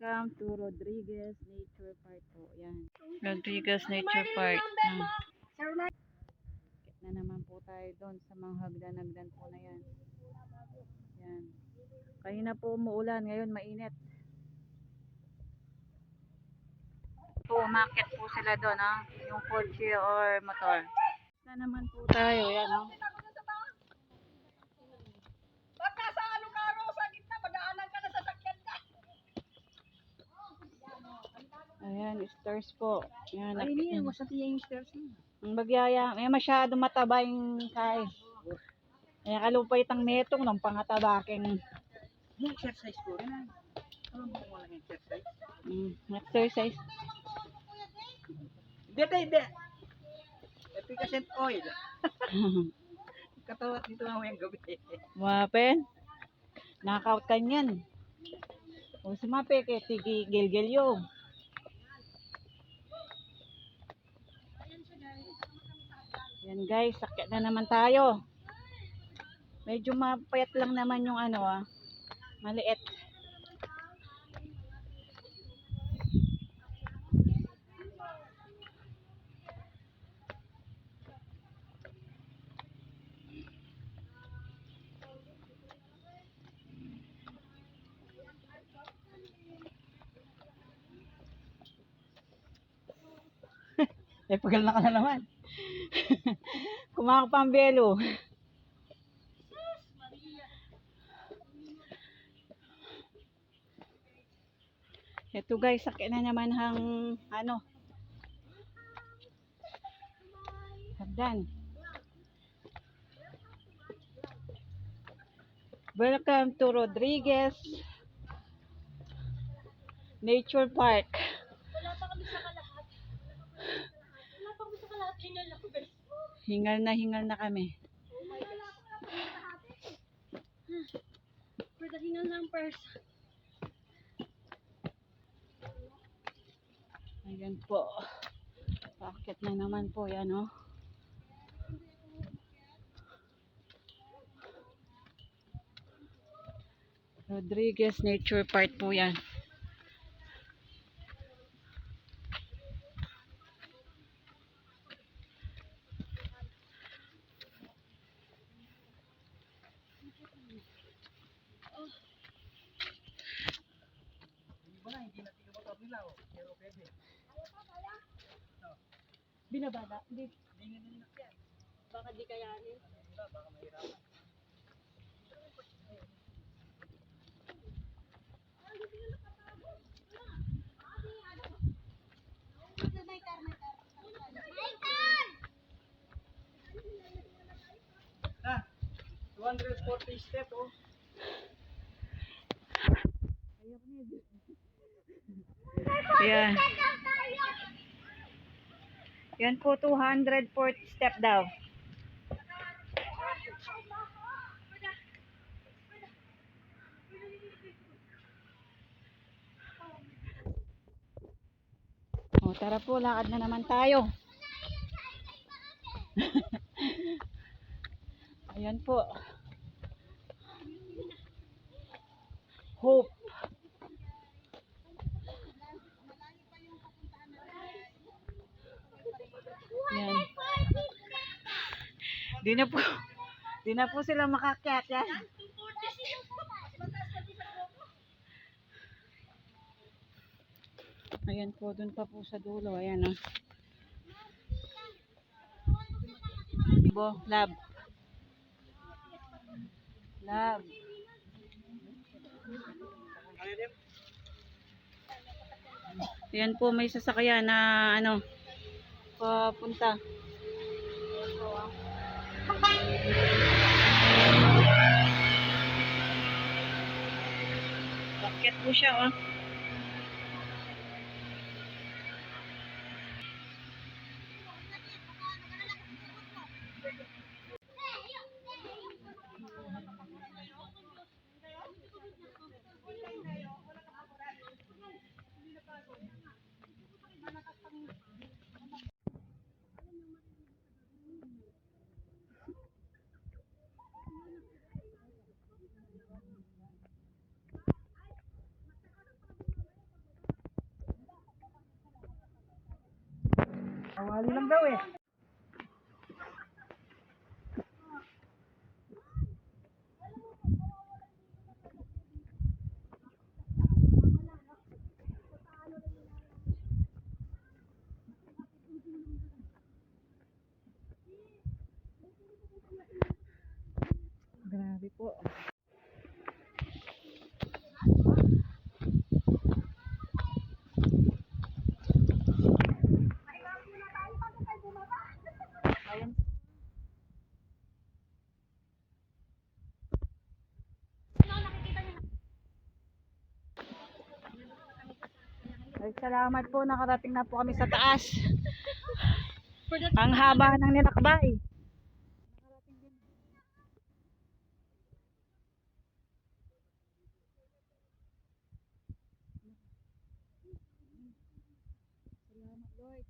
Welcome to Rodriguez Nature Park po. Yan. Rodriguez Nature Park. Akit na naman po tayo doon sa mga hagdan-hagdan po na yan. Yan. Kanina po umuulan, ngayon mainit. Po, umakyat po sila doon, ha? Yung kotse or motor. Na naman po tayo, yan, ha? Ayan, stairs po. Ayan, Ay, hindi. Masati yung stairs mo. ang bagyaya, may masyado mataba yung kay. Kaya kalupay tang metong ng pangatabaking. Yung exercise ko rin. Alam mo kung walang exercise? Exercise. Hindi. Efficacent oil. Katawa dito nga yung gabi. Wapen. Knockout ka niyan. O sumape kay tigi gilgil yung. Yan guys, sakit na naman tayo. Medyo mapayat lang naman yung ano maliit. Pagal na ka na naman. Kumakapambelo. Ito guys, sakit na naman hang hagdan. Welcome to Rodriguez Nature Park. Wala pa kami sa kalahat. Hingal na kami. For the hingal numbers. Ayan po. Pakit na naman po yan, oh. Rodriguez Nature Park po yan. Binabada. Hindi. Baka di kayanin. Baka mahirapan. Ah, 240 step, oh. Ayan. Yan po 240 step daw. O tara po, lakad na naman tayo. Ayan po. Hope. Yan. Di na po sila makakyat yan. Ayan po, dun pa po sa dulo. Ayan, oh. Lab. Ayan po, may sasakyan na papunta. Bakit po siya, oh. Awali lang daw eh. Grabe po. Ay, salamat po, nakarating na po kami sa taas. Ang haba ng nilakbay. Salamat, Lord.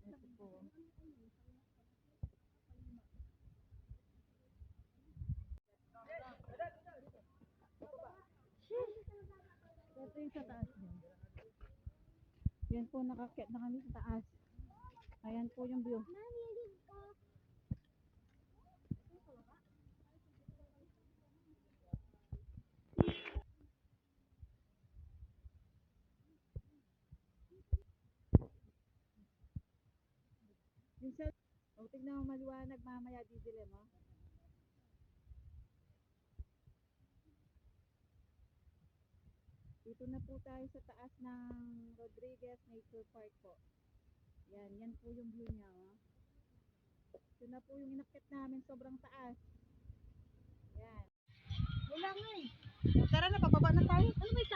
Ito po. Ito yung sa taas niya. Yan po, nakakyat na kami sa taas. Ayan po yung view. Yung sa... O, tignan mo maliwanag mamaya, didilim, ha? Dito na po tayo sa taas ng Rodriguez Nature Park po. Yan po yung view niya, ha? Ito na po yung inakyat namin, sobrang taas. Yan. Wala nga eh. Tara na, pababa na tayo. Ano may